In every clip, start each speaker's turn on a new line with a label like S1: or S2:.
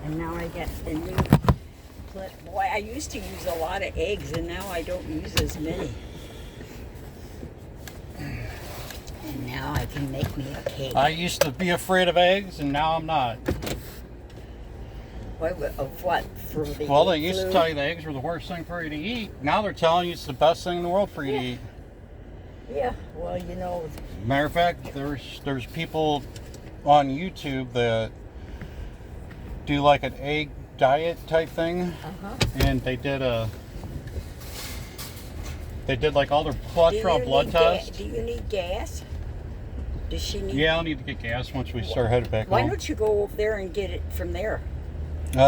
S1: And now I got the new. Boy, I used to use a lot of eggs, and now I don't use as many. And now I can make me a cake.
S2: I used to be afraid of eggs, and now I'm not.
S1: Of what? For the
S2: Well, they used to tell you the eggs were the worst thing for you to eat. Now they're telling you it's the best thing in the world for you to eat.
S1: Yeah, well, you know.
S2: Matter of fact, there's people on YouTube that do like an egg diet type thing, and they did like all their cholesterol blood tests.
S1: Do you need gas? Does she need?
S2: Yeah, I'll need to get gas once we start headed back
S1: Why
S2: home.
S1: don't you go over there and get it from there?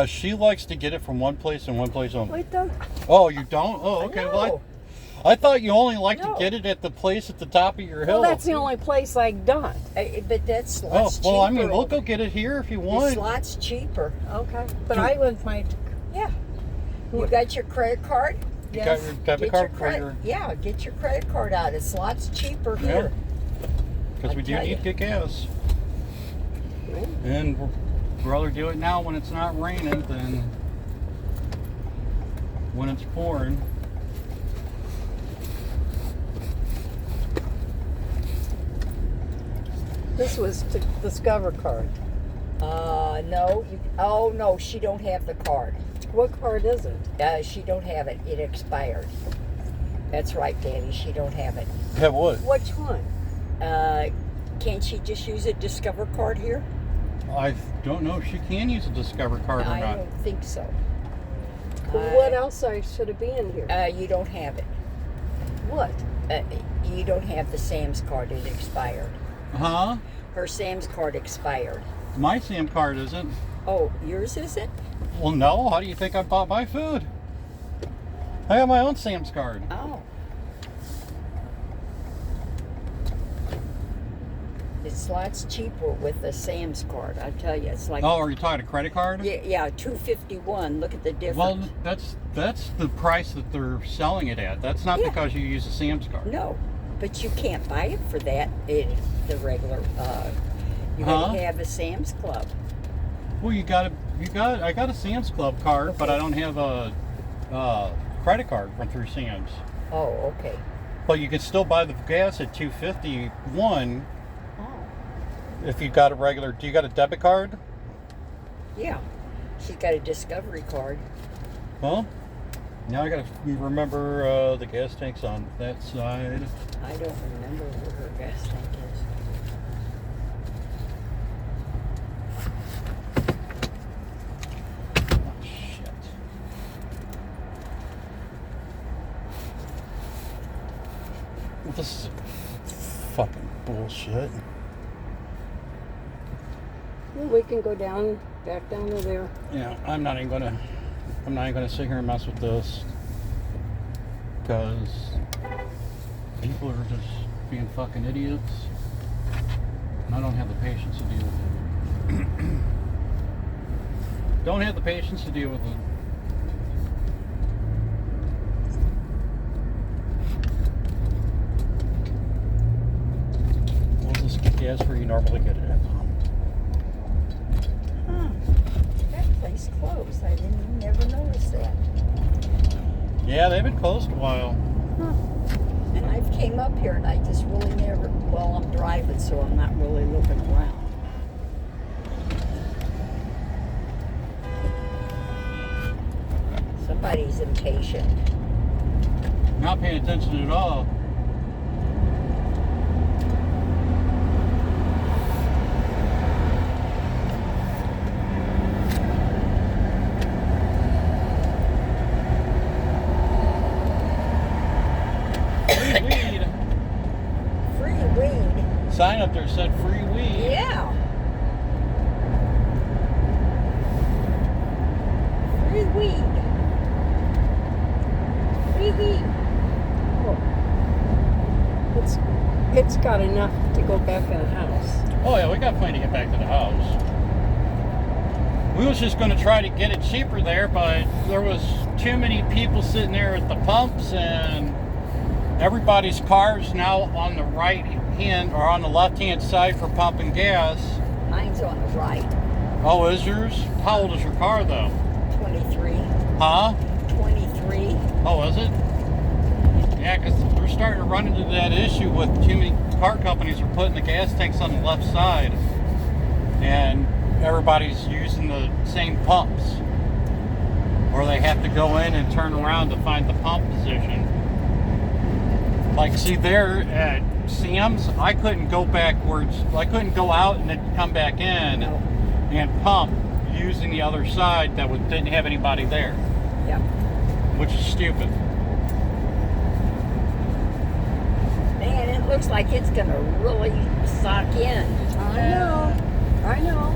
S2: She likes to get it from one place and one place only.
S1: Wait, don't.
S2: Oh, you don't? Oh, okay.
S1: No.
S2: Well, I thought you only like
S1: No.
S2: to get it at the place at the top of your hill.
S3: Well, that's the only place I've done.
S1: But that's
S2: Oh,
S1: lots cheaper.
S2: well, I mean, we'll go get it here if you want.
S1: It's lots cheaper.
S3: Okay. But I with my...
S1: Yeah. You got your credit card?
S2: You got your debit card for your...
S1: Yeah, get your credit card out. It's lots cheaper here.
S2: Because we do
S1: tell
S2: need
S1: you.
S2: to get gas. And we'd rather do it now when it's not raining than when it's pouring.
S3: This was to Discover card.
S1: No. Oh, no, she don't have the card.
S3: What card is it?
S1: She don't have it. It expired. That's right, Daddy. She don't have it.
S2: Have what?
S3: Which one?
S1: Can't she just use a Discover card here?
S2: I don't know if she can use a Discover card or
S1: I
S2: not.
S1: don't think so.
S3: What else should it be in here?
S1: You don't have it.
S3: What?
S1: You don't have the Sam's card. It expired.
S2: Huh?
S1: Her Sam's card expired.
S2: My SAM card isn't.
S1: Oh, yours isn't?
S2: Well, no. How do you think I bought my food? I have my own Sam's card.
S1: Oh. It's lots cheaper with the Sam's card. I tell you, it's like.
S2: Oh, are you talking a credit card?
S1: Yeah, $2.51. Look at the difference.
S2: Well, that's the price that they're selling it at. That's not
S1: Yeah.
S2: because you use a Sam's card.
S1: No, but you can't buy it for that in the regular. You
S2: Huh?
S1: gotta have a Sam's Club.
S2: Well, I got a Sam's Club card, but I don't have a credit card from through Sam's.
S1: Oh, okay.
S2: But you can still buy the gas at $2.51
S1: Oh,
S2: if you got a regular. Do you got a debit card?
S1: yeah. She's got a Discovery card.
S2: Well, now I gotta remember the gas tank's on that side.
S1: I don't remember where her gas tank is.
S2: Oh, shit. This is fucking bullshit.
S3: Well, we can go down, back down to there.
S2: Yeah, I'm not even gonna sit here and mess with this because people are just being fucking idiots, and I don't have the patience to deal with it. Don't have the patience to deal with it. We'll just get gas where you normally get it at.
S1: Huh. That place closed. I didn't never notice that.
S2: Yeah, they've been closed a while.
S1: And I've came up here and I just really never, well, I'm driving, so I'm not really looking around. Somebody's impatient.
S2: Not paying attention at all. Free weed.
S1: Free weed.
S2: Sign up there said free weed.
S1: Yeah. Free weed. Free weed.
S3: It's got enough to go back in the house.
S2: Oh yeah, we got plenty to get back to the house. We was just going to try to get it cheaper there, but there was too many people sitting there at the pumps, and everybody's car's now on the right hand or on the left hand side for pumping gas.
S1: Mine's on the right.
S2: Oh, is yours? How old is your car though?
S1: 23.
S2: Huh?
S1: 23.
S2: Oh, is it? Yeah, because we're starting to run into that issue with too many car companies are putting the gas tanks on the left side, and everybody's using the same pumps, or they have to go in and turn around to find the pump position. Like, see there at Sam's, I couldn't go backwards. I couldn't go out and then come back in
S1: No.
S2: and pump using the other side that didn't have anybody there,
S1: Yep.
S2: which is stupid.
S1: Man, it looks like it's gonna really suck in.
S3: I know.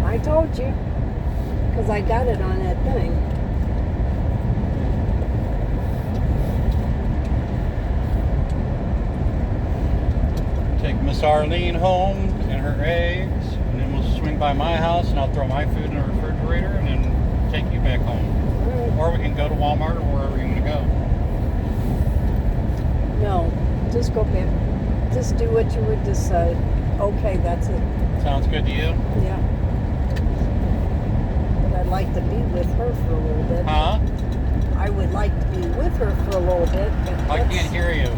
S3: I told you. Because I got it on that thing.
S2: Take Miss Arlene home and her eggs, and then we'll swing by my house and I'll throw my food in the refrigerator and then take you back home. Or we can go to Walmart or wherever you want to go.
S3: No, just go back. Just do what you would decide. Okay, that's it.
S2: Sounds good to you?
S3: Yeah. But I'd like to be with her for a little bit.
S2: Huh?
S3: I would like to be with her for a little bit. But
S2: I
S3: that's-
S2: can't hear you.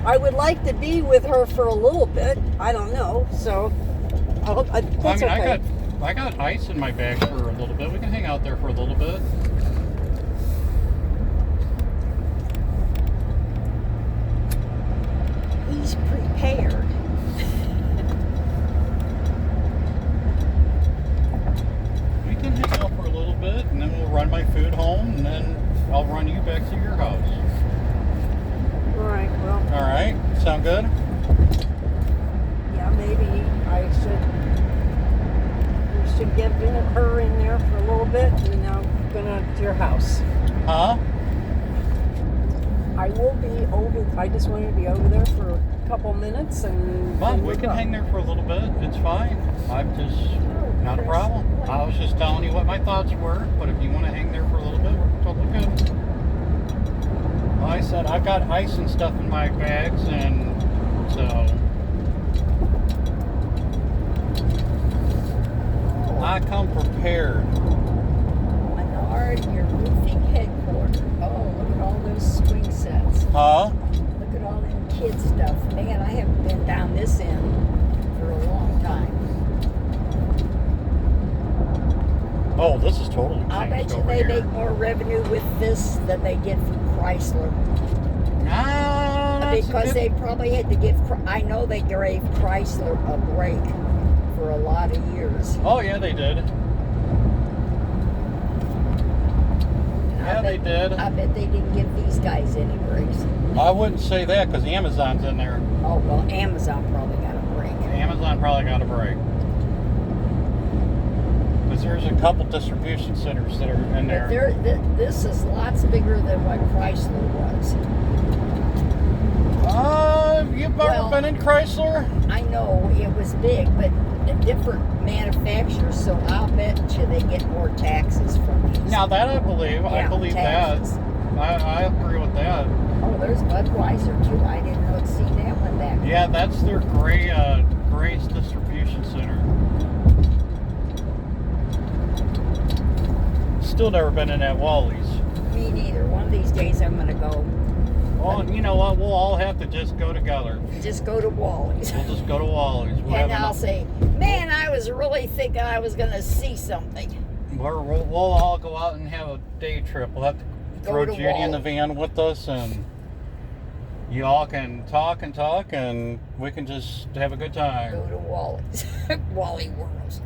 S3: I would like to be with her for a little bit. I don't know. So, that's okay.
S2: I got ice in my bag for a little bit. We can hang out there for a little bit.
S1: He's prepared.
S2: We can hang out for a little bit, and then we'll run my food home, and then I'll run you back to your house.
S3: All right. Well,
S2: All right? Sound good?
S3: yeah, maybe I should. We should get her in there for a little bit, and then I'm gonna to your house.
S2: Huh?
S3: I will be over. I just wanted to be over there for a couple minutes, and
S2: Well,
S3: then
S2: we
S3: we'll
S2: can
S3: go.
S2: hang there for a little bit. It's fine. I'm just not a problem. I was just telling you what my thoughts were, but if you want to hang there for a little bit, we're totally good. Like I said, I've got ice and stuff in my bags, and so I come prepared.
S1: Menard, your roofing headquarters. Oh, look at all those swing sets.
S2: Huh?
S1: Look at all them kid stuff. Man, I haven't been down this end for a long time.
S2: Oh, this is totally
S1: I'll
S2: changed
S1: bet you
S2: over
S1: they
S2: here.
S1: make more revenue with this than they did from Chrysler.
S2: Ah, that's a
S1: Because
S2: good-
S1: they probably had to give, I know they gave Chrysler a break for a lot of years.
S2: Oh yeah, they did.
S1: And
S2: Yeah, they did.
S1: I bet they didn't give these guys any breaks.
S2: I wouldn't say that because Amazon's in there.
S1: Oh, well, Amazon probably got a break.
S2: Amazon probably got a break. Because there's a couple distribution centers that are in
S1: But
S2: there.
S1: this is lots bigger than what Chrysler was.
S2: You've ever
S1: Well-
S2: been in Chrysler?
S1: I know it was big, but a different manufacturer, so I'll bet you they get more taxes from these.
S2: Now that I believe. I
S1: Yeah,
S2: believe
S1: taxes.
S2: that. I agree with that.
S1: Oh, there's Budweiser too. I didn't know see that one back.
S2: Yeah, that's their Gray's distribution center. Still never been in that Wally's.
S1: Me neither. One of these days I'm gonna go.
S2: Well, you know what? We'll all have to just go together.
S1: Just go to Wally's.
S2: We'll just go to Wally's. We'll
S1: And
S2: have
S1: I'll
S2: enough-
S1: say, man, I was really thinking I was gonna see something.
S2: We'll all go out and have a day trip. We'll have to
S1: Go
S2: throw
S1: to
S2: Judy in the
S1: Wally.
S2: van with us, and you all can talk, and we can just have a good time.
S1: Go to Wally's. Wally Worlds.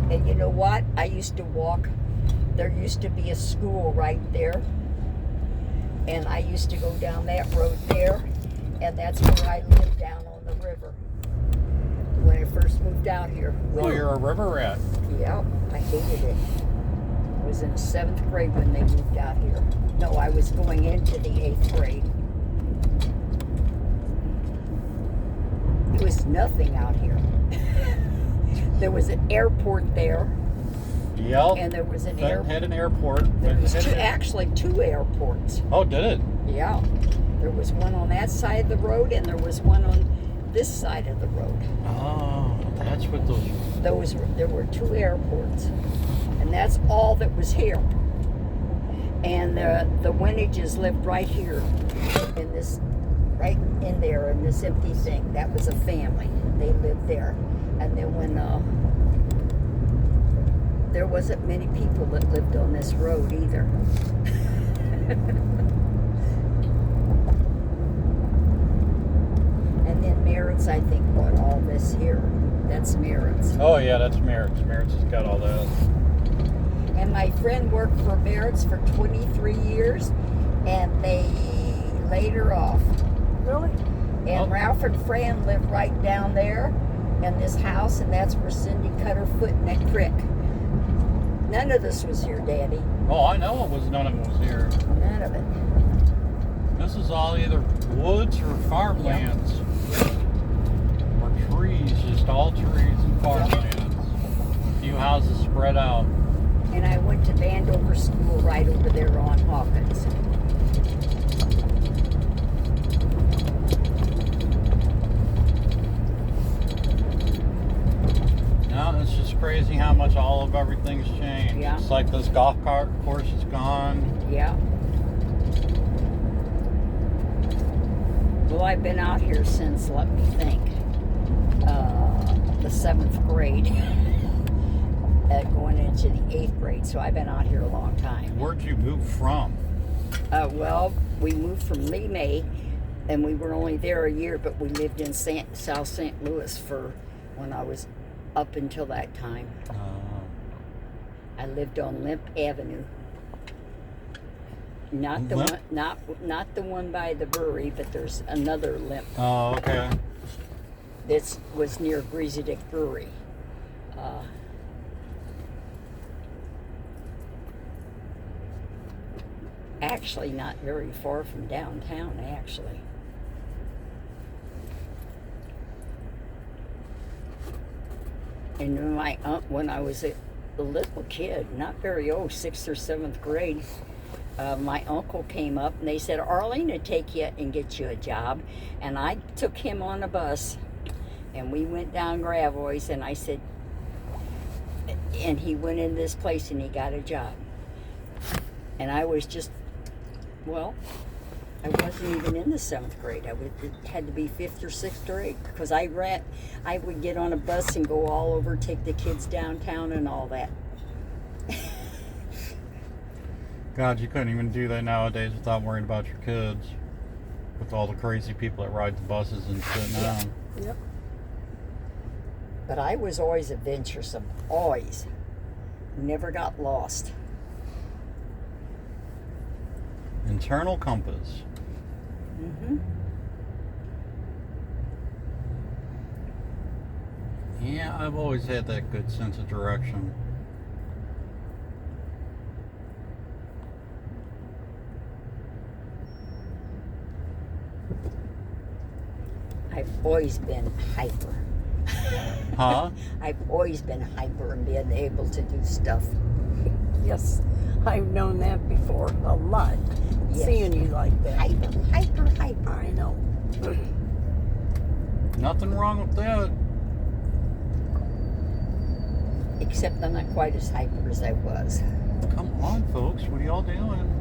S1: And you know what? I used to walk. There used to be a school right there. And I used to go down that road there. And that's where I lived down on the river. When I first moved out here.
S2: Oh, you're a river rat.
S1: Yeah, I hated it. I was in the 7th grade when they moved out here. No, I was going into the 8th grade. There was nothing out here. There was an airport there,
S2: Yep.
S1: and there was an
S2: Had
S1: airport.
S2: an airport.
S1: There was
S2: Had-
S1: actually two airports.
S2: Oh, did it?
S1: Yeah. There was one on that side of the road, and there was one on this side of the road.
S2: Oh, that's what those.
S1: There were 2 airports, and that's all that was here. And the Winnages lived right here, in this, right in there, in this empty thing. That was a family. They lived there, and then when there wasn't many people that lived on this road either. And then Merritt's, I think, bought all this here. That's Merritt's.
S2: Oh yeah, that's Merritt's. Merritt's has got all that.
S1: And my friend worked for Merritt's for 23 years, and they laid her off.
S3: Really?
S1: And
S2: Oh.
S1: Ralph and Fran lived right down there in this house, and that's where Cindy cut her foot in that creek. None of this was here, Daddy.
S2: Oh, I know it was. None of it was here.
S1: None of it.
S2: This is all either woods or farmlands. Or trees, just all trees and farmlands. A few houses spread out.
S1: And I went to Vandover School right over there on Hawkins.
S2: No, it's just crazy how much all of everything's changed.
S1: Yeah.
S2: It's like this golf cart course is gone.
S1: Yeah. Well, I've been out here since, let me think, the 7th grade, going into the 8th grade. So I've been out here a long time.
S2: Where'd you move from?
S1: Well, we moved from Lee May, and we were only there a year, but we lived in South St. Louis for when I was up until that time. I lived on Limp Avenue. Not the
S2: Limp?
S1: one, not the one by the brewery, but there's another Limp
S2: Oh, okay.
S1: that was near Greasy Dick Brewery. Actually, not very far from downtown, actually. And when I was a little kid, not very old, 6th or 7th grade, my uncle came up and they said, Arlene will take you and get you a job. And I took him on a bus and we went down Gravois, and I said, and he went in this place and he got a job. And I was just, well, I wasn't even in the 7th grade. It had to be 5th or 6th grade, because I would get on a bus and go all over, take the kids downtown and all that.
S2: God, you couldn't even do that nowadays without worrying about your kids. With all the crazy people that ride the buses and shit now.
S3: Yep.
S1: But I was always adventuresome, always. Never got lost.
S2: Internal compass.
S1: Mm-hmm.
S2: Yeah, I've always had that good sense of direction.
S1: I've always been hyper.
S2: Huh?
S1: I've always been hyper and been able to do stuff.
S3: Yes. I've known that before a lot.
S1: Yes.
S3: Seeing you like that.
S1: Hyper.
S3: I know.
S2: Nothing wrong with that.
S1: Except I'm not quite as hyper as I was.
S2: Come on, folks. What are y'all doing?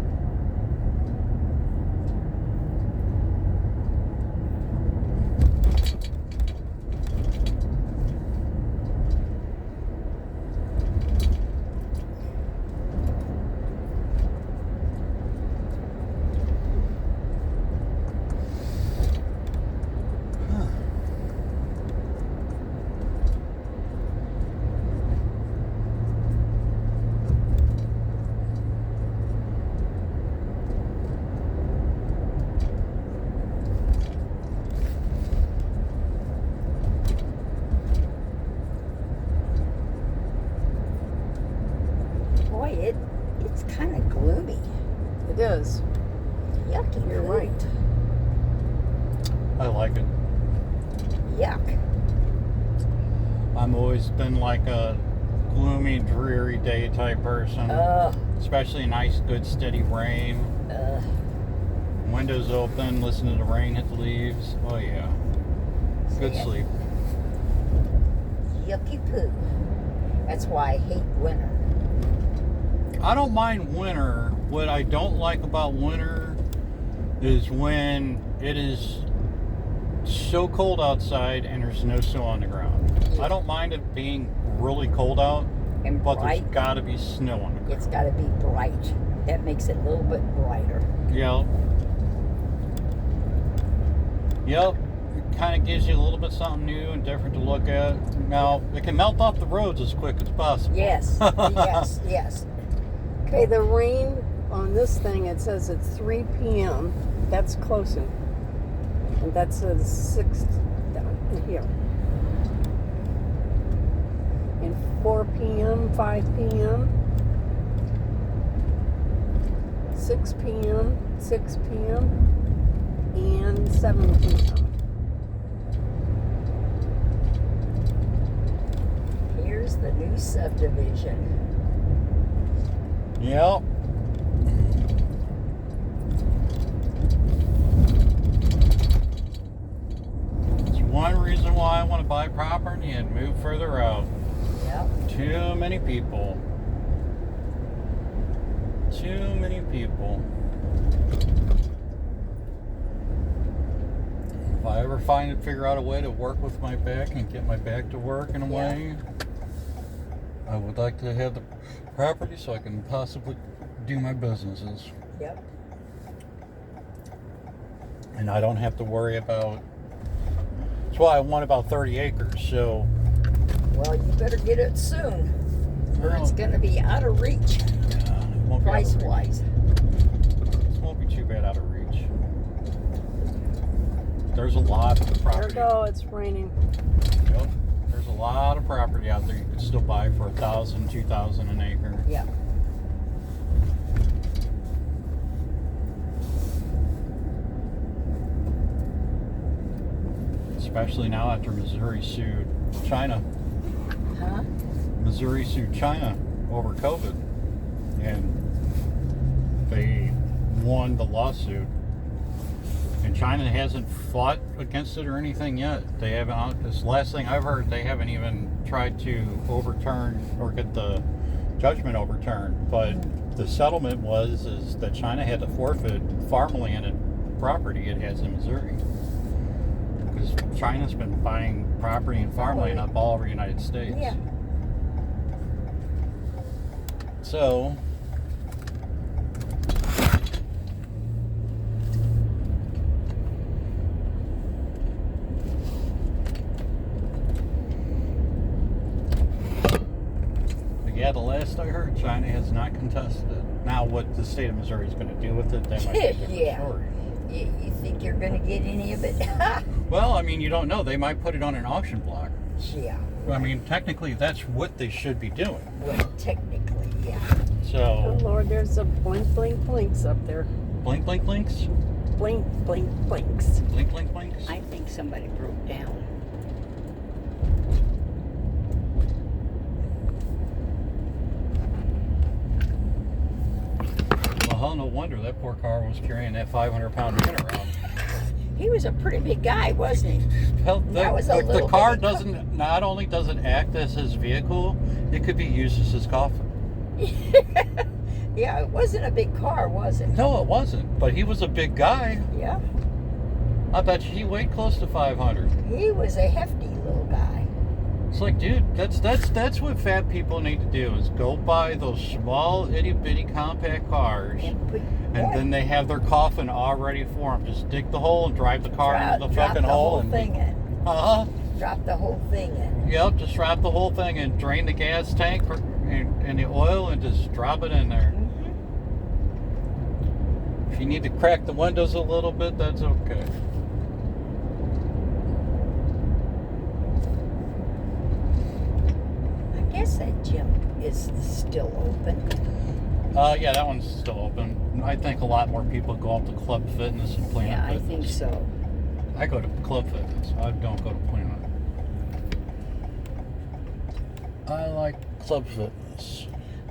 S1: Boy, it's kind of gloomy.
S3: It is.
S1: Yucky.
S3: You're
S1: gloomy.
S3: right.
S2: I like it.
S1: Yuck.
S2: I've always been like a gloomy, dreary day type person. Especially nice, good, steady rain. windows open, listen to the rain hit the leaves. Oh yeah. Good
S1: Yeah.
S2: sleep.
S1: Yucky poo. That's why I hate winter.
S2: I don't mind winter. What I don't like about winter is when it is so cold outside and there's no snow on the ground.
S1: Yeah.
S2: I don't mind it being really cold out,
S1: And
S2: but
S1: bright.
S2: there's got to be snow on the ground.
S1: It's got to be bright. That makes it a little bit brighter.
S2: Yep. Yep. It kind of gives you a little bit something new and different to look at. Now, it can melt off the roads as quick as possible.
S1: Yes, yes, yes.
S3: Okay, the rain on this thing, it says it's 3 p.m. That's closing. And that's the 6th down here. And 4 p.m., 5 p.m., 6 p.m., 6 p.m., and 7 p.m.
S1: Here's the new subdivision.
S2: Yep. It's one reason why I want to buy property and move further out.
S1: Yep.
S2: Too many people. Too many people. If I ever figure out a way to work with my back and get my back to work in a
S1: Yeah.
S2: way, I would like to have the property so I can possibly do my businesses.
S1: Yep.
S2: And I don't have to worry about. That's why I want about 30 acres. So
S1: Well, you better get it soon, or it's
S2: Well,
S1: going to be out of reach,
S2: it won't be out of reach.
S1: price-wise.
S2: It won't be too bad out of reach. There's a lot of
S3: There we
S2: property.
S3: go, it's raining.
S2: Yep. There's a lot of property out there you could still buy for $1,000, $2,000 an acre.
S1: Yep.
S2: Especially now after Missouri sued China.
S1: Huh?
S2: Missouri sued China over COVID, and they won the lawsuit. And China hasn't fought against it or anything yet. They haven't. This last thing I've heard, they haven't even tried to overturn or get the judgment overturned. But the settlement is that China had to forfeit farmland and property it has in Missouri, because China's been buying property and farmland up all over the United States.
S1: Yeah.
S2: So, but yeah, the last I heard, China has not contested it. Now, what the state of Missouri is going to do with it, that might be a different
S1: Yeah.
S2: story.
S1: You think you're going to get any of it?
S2: Well, I mean, you don't know. They might put it on an auction block.
S1: Yeah.
S2: I mean, technically, that's what they should be doing.
S1: Well, technically, yeah.
S3: Oh
S2: So,
S3: Lord, there's a blink, blink, blinks up there.
S2: blink, blink, blinks.
S3: Blink, blink, blinks.
S2: Blink, blink, blinks.
S1: I think somebody broke down.
S2: Well, hell, no wonder that poor car was carrying that 500-pound unit around.
S1: He was a pretty big guy, wasn't he?
S2: Hell,
S1: That was a
S2: the
S1: little
S2: car
S1: bitty
S2: doesn't. Not only does it act as his vehicle, it could be used as his coffin.
S1: Yeah, it wasn't a big car, was it?
S2: No, it wasn't. But he was a big guy.
S1: Yeah.
S2: I bet you he weighed close to 500.
S1: He was a hefty little guy.
S2: It's like, dude, that's what fat people need to do, is go buy those small itty bitty compact cars,
S1: And put
S2: and then they have their coffin all ready for them. Just dig the hole and drive the car into the
S1: drop
S2: fucking
S1: the
S2: hole
S1: whole
S2: and
S1: thing in. Drop the whole thing in.
S2: Yep, just wrap the whole thing and drain the gas tank and the oil and just drop it in there. If you need to crack the windows a little bit, that's okay.
S1: I guess that gym is still open.
S2: Yeah, that one's still open. I think a lot more people go up to Club Fitness and Planet
S1: Yeah, I
S2: Fitness.
S1: think so.
S2: I go to Club Fitness. I don't go to Planet. I like Club Fitness.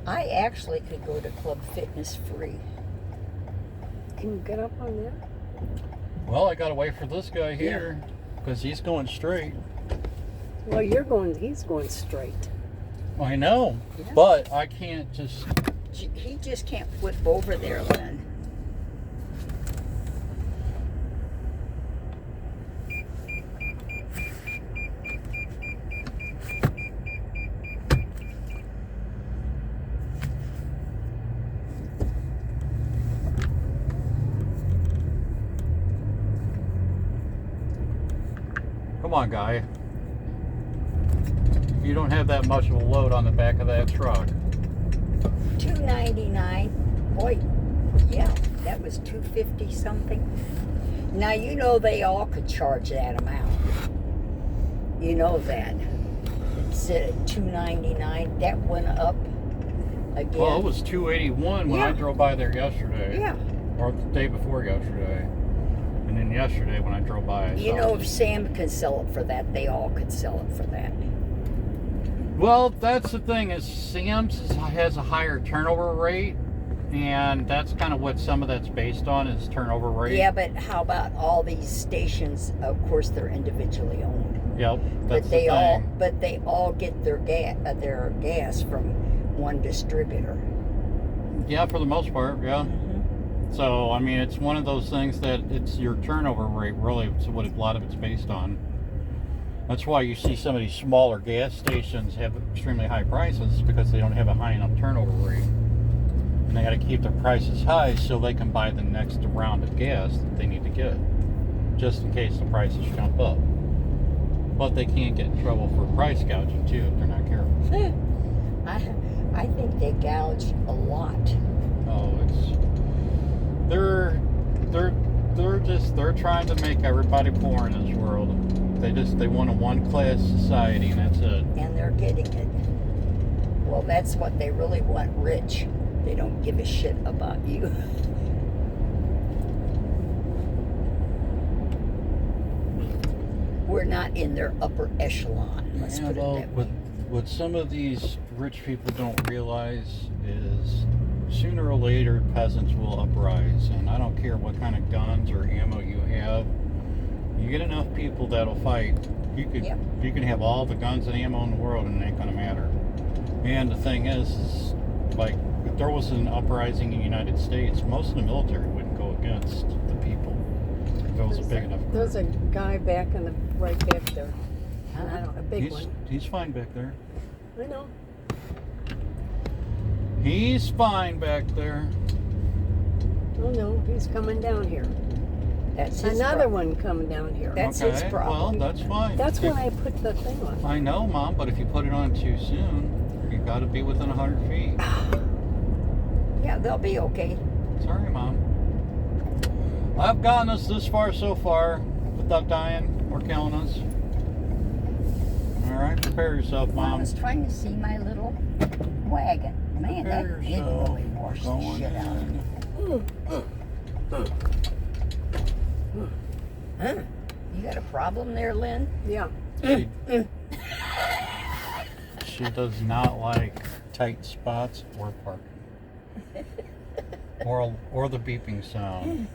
S1: I actually could go to Club Fitness free.
S3: Can you get up on there?
S2: Well, I gotta wait for this guy here because he's going straight.
S3: Well, he's going straight.
S2: I know,
S1: Yeah.
S2: but I can't just.
S1: He just can't flip over there, Lynn.
S2: Come on, guy. You don't have that much of a load on the back of that truck.
S1: $2.99. Boy, yeah, that was $2.50 something. Now you know they all could charge that amount. You know that. It's at $2.99. That went up again.
S2: Well, it was $2.81 when I
S1: Yeah.
S2: drove by there yesterday.
S1: Yeah.
S2: Or the day before yesterday. And then yesterday when I drove by, I
S1: You
S2: saw
S1: know,
S2: it.
S1: if Sam can sell it for that, they all could sell it for that.
S2: Well, that's the thing is has a higher turnover rate, and that's kind of what some of that's based on is turnover rate.
S1: Yeah, but how about all these stations? Of course, they're individually owned,
S2: Yep. That's
S1: but they
S2: the
S1: all
S2: thing.
S1: get their gas from one distributor.
S2: Yeah, for the most part, yeah. So I mean, it's one of those things that it's your turnover rate really. It's what a lot of it's based on. That's why you see some of these smaller gas stations have extremely high prices because they don't have a high enough turnover rate. And they got to keep their prices high so they can buy the next round of gas that they need to get, just in case the prices jump up. But they can't get in trouble for price gouging too if they're not careful.
S1: I think they gouge a lot.
S2: Oh, they're trying to make everybody poor in this world. They want a one-class society, and that's it.
S1: And they're getting it. Well, that's what they really want, rich. They don't give a shit about you. We're not in their upper echelon, let's
S2: Yeah,
S1: put it
S2: well,
S1: that way.
S2: what some of these rich people don't realize is sooner or later peasants will uprise, and I don't care what kind of guns or ammo you have. You get enough people that'll fight.
S1: Yep.
S2: You can have all the guns and ammo in the world, and it ain't gonna matter. And the thing is like if there was an uprising in the United States, most of the military wouldn't go against the people. If it was a big enough group.
S3: There's a guy right back there. And I don't, a big one.
S2: He's fine back there.
S3: I know.
S2: He's fine back there.
S3: Oh no, he's coming down here.
S1: That's his
S3: Another
S1: problem.
S3: one coming down here.
S1: That's his
S2: Okay,
S1: problem.
S2: well, that's fine.
S3: That's
S2: If-
S3: when I put the thing on.
S2: I know, Mom, but if you put it on too soon, you got to be within 100 feet.
S1: Yeah, they'll be okay.
S2: Sorry, Mom. I've gotten us this far so far without dying or killing us. All right, prepare yourself,
S1: I
S2: Mom.
S1: was trying to see my little wagon. Man,
S2: Prepare
S1: that did
S2: yourself.
S1: really wash the
S2: Going
S1: shit out of me. Huh? You got a problem there, Lynn?
S3: Yeah.
S2: She does not like tight spots or parking. Or the beeping sound.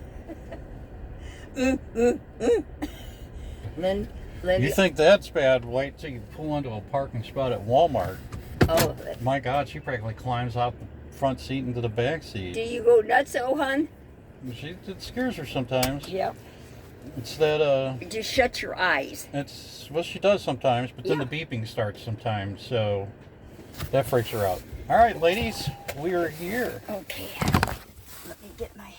S1: Lynn,
S2: You think that's bad? Wait till you pull into a parking spot at Walmart.
S1: oh,
S2: My God, she practically climbs out the front seat into the back seat.
S1: do you go nuts, oh, hun?
S2: It scares her sometimes.
S1: Yep.
S2: It's that
S1: Just shut your eyes.
S2: it's what she does sometimes, but then
S1: Yeah.
S2: the beeping starts sometimes, so that freaks her out. All right, ladies, we are here.
S1: Okay. Let me get my